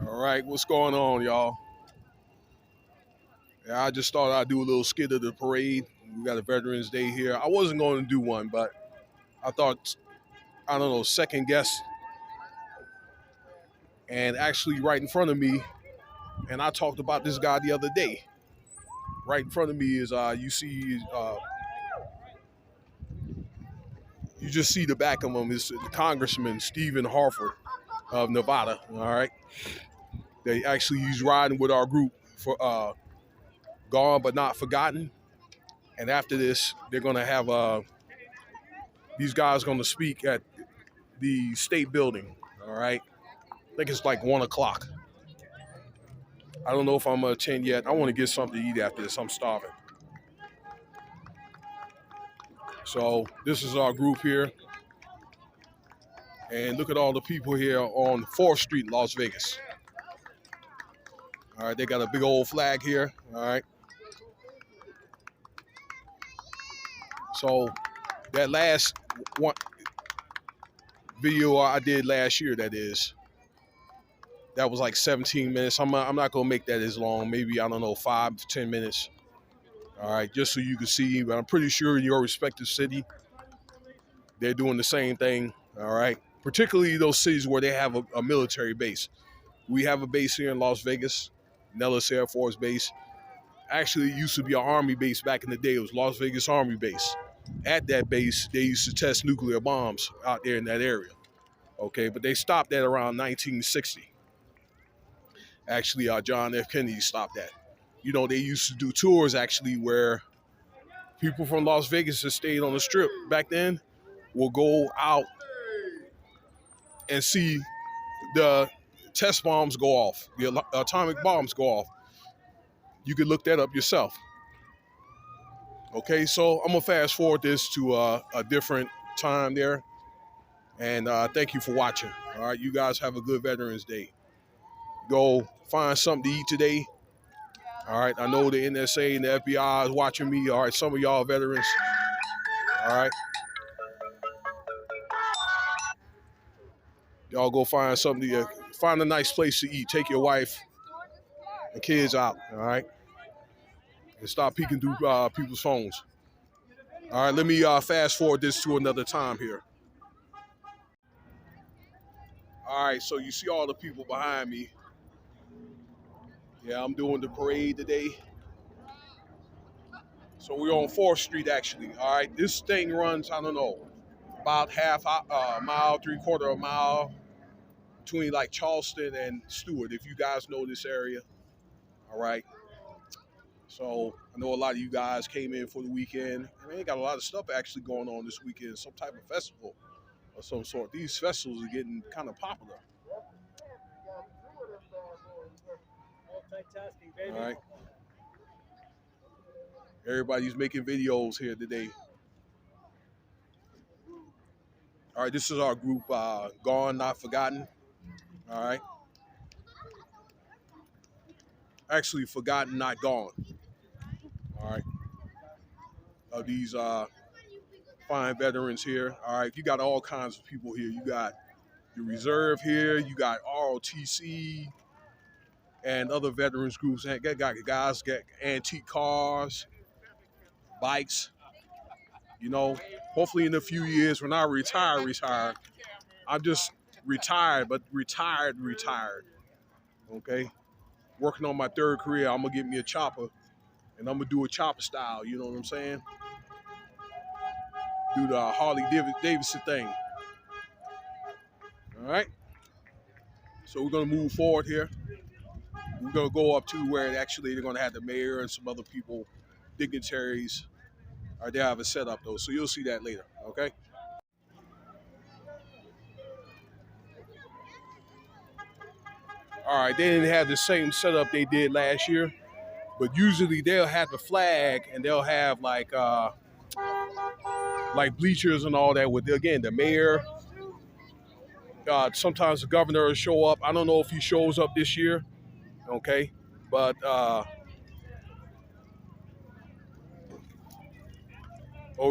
All right, what's going on, y'all? Yeah, I just thought I'd do a little skit of the parade. We got a Veterans Day here. I wasn't going to do one, but I thought, I don't know, second guess, and actually right in front of me, and I talked about this guy the other day. Right in front of me is you just see the back of him is Congressman Stephen Horsford of Nevada. All right, he's riding with our group for Gone but Not Forgotten. And after this, they're going to have these guys going to speak at the state building. All right. I think it's like 1 o'clock. I don't know if I'm going to attend yet. I want to get something to eat after this. I'm starving. So this is our group here. And look at all the people here on 4th Street, Las Vegas. All right. They got a big old flag here. All right. So that last one video I did last year, that was like 17 minutes. I'm not going to make that as long. Maybe, I don't know, 5 to 10 minutes. All right, just so you can see. But I'm pretty sure in your respective city, they're doing the same thing. All right, particularly those cities where they have a military base. We have a base here in Las Vegas, Nellis Air Force Base. Actually, it used to be an Army base back in the day. It was Las Vegas Army Base. At that base, they used to test nuclear bombs out there in that area. Okay, but they stopped that around 1960. Actually, John F. Kennedy stopped that. You know, they used to do tours actually where people from Las Vegas that stayed on the Strip back then will go out and see the test bombs go off, the atomic bombs go off. You can look that up yourself. Okay, so I'm going to fast forward this to a different time there. And thank you for watching. All right, you guys have a good Veterans Day. Go find something to eat today. All right, I know the NSA and the FBI is watching me. All right, some of y'all veterans. All right. Y'all go find something to find a nice place to eat. Take your wife and kids out, all right? And stop peeking through people's phones. All right, let me fast forward this to another time here. All right, so you see all the people behind me. Yeah, I'm doing the parade today. So we're on 4th Street, actually. All right, this thing runs, I don't know, about half a mile, 3/4 mile between like Charleston and Stewart, if you guys know this area. All right. So I know a lot of you guys came in for the weekend. I mean, they got a lot of stuff actually going on this weekend, some type of festival of some sort. These festivals are getting kind of popular. Multitasking, baby. All right. Everybody's making videos here today. All right, this is our group, Gone Not Forgotten. All right. Actually, Forgotten Not Gone. All right. These fine veterans here. All right, you got all kinds of people here. You got the reserve here. You got ROTC and other veterans groups. Got guys got antique cars, bikes. You know, hopefully in a few years when I retire, I'm just retired, but retired. Okay, working on my 3rd career. I'm gonna get me a chopper, and I'm gonna do a chopper style. You know what I'm saying? Do the Harley Davidson thing. All right. So we're gonna move forward here. We're gonna go up to where they're gonna have the mayor and some other people, dignitaries. All right, they have a setup though, so you'll see that later. Okay. All right, they didn't have the same setup they did last year, but usually they'll have the flag and they'll have like bleachers and all that with again the mayor. Sometimes the governor will show up. I don't know if he shows up this year. Okay, but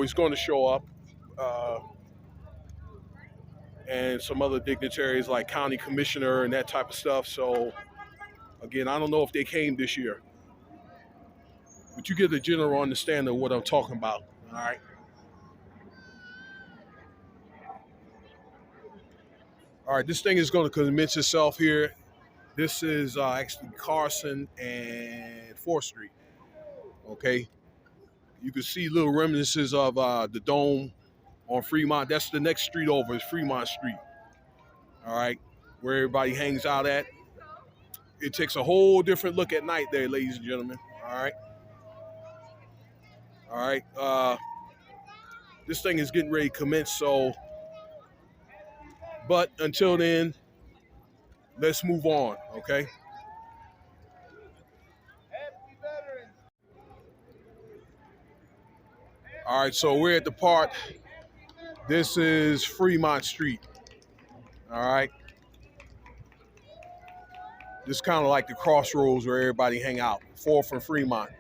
he's going to show up. and some other dignitaries like county commissioner and that type of stuff. So again, I don't know if they came this year, but you get a general understanding of what I'm talking about. All right. All right, this thing is going to commence itself here. This is actually Carson and 4th Street. Okay. You can see little reminiscences of the dome on Fremont. That's the next street over, is Fremont Street. All right. Where everybody hangs out at. It takes a whole different look at night there, ladies and gentlemen. All right. All right. This thing is getting ready to commence. So, but until then, let's move on. Okay. All right. So we're at the part. This is Fremont Street. All right. This is kind of like the crossroads where everybody hang out. 4th and Fremont.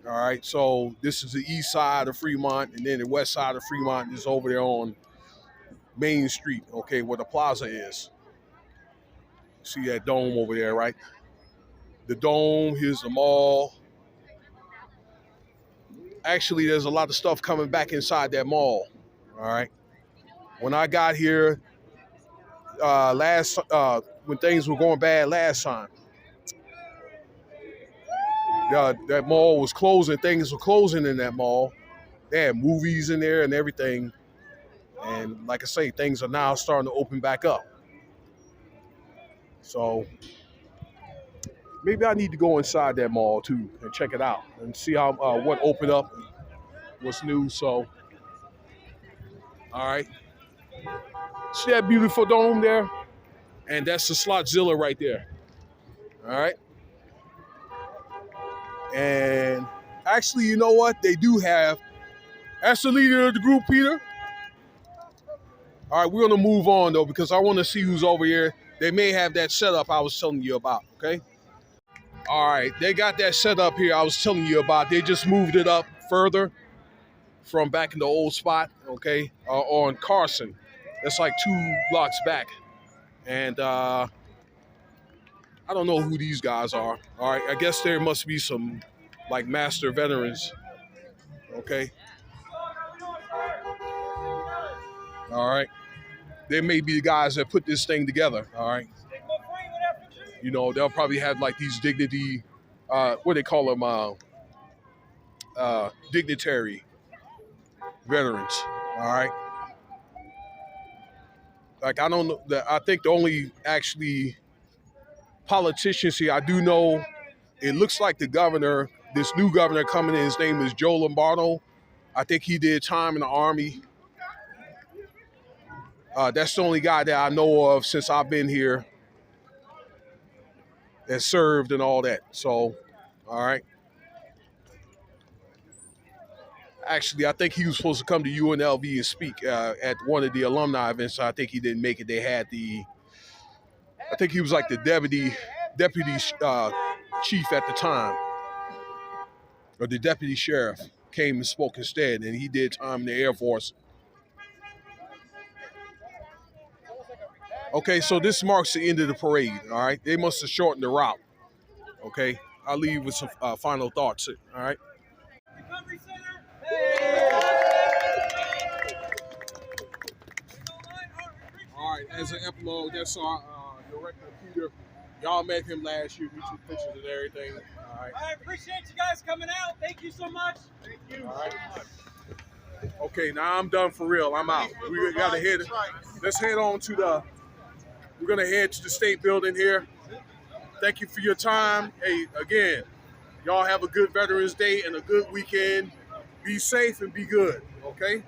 All right. So this is the east side of Fremont, and then the west side of Fremont is over there on Main Street. Okay, where the plaza is. See that dome over there, right? The dome. Here's the mall. Actually, there's a lot of stuff coming back inside that mall. All right. When I got here when things were going bad last time, that mall was closing. Things were closing in that mall. They had movies in there and everything. And like I say, things are now starting to open back up. So maybe I need to go inside that mall too and check it out and see how what opened up, what's new. So, all right. See that beautiful dome there? And that's the Slotzilla right there. All right. And actually, you know what? They do have, that's the leader of the group, Peter. All right, we're going to move on, though, because I want to see who's over here. They may have that setup I was telling you about, okay? All right, they got that setup here I was telling you about. They just moved it up further from back in the old spot, okay, on Carson. That's like 2 blocks back. And I don't know who these guys are. All right, I guess there must be some, like, master veterans, okay? All right. They may be the guys that put this thing together, all right? You know, they'll probably have, like, these dignity, what they call them, dignitary veterans, all right? Like, I don't know, I think the only actually politicians here, I do know, it looks like the governor, this new governor coming in, his name is Joe Lombardo. I think he did time in the Army. That's the only guy that I know of since I've been here that served and all that. So, all right. Actually, I think he was supposed to come to UNLV and speak at one of the alumni events. So I think he didn't make it. They had I think he was like the deputy chief at the time, or the deputy sheriff came and spoke instead, and he did time in the Air Force. Okay, so this marks the end of the parade, all right? They must have shortened the route, okay? I'll leave with some final thoughts, all right? Recovery Center. Hey! All right, as an epilogue, that's our director, Peter. Y'all met him last year. We took pictures and everything. All right. I appreciate you guys coming out. Thank you so much. Thank you. All right. Okay, now I'm done for real. I'm out. We got to head. Let's head on to we're going to head to the state building here. Thank you for your time. Hey, again, y'all have a good Veterans Day and a good weekend. Be safe and be good, okay?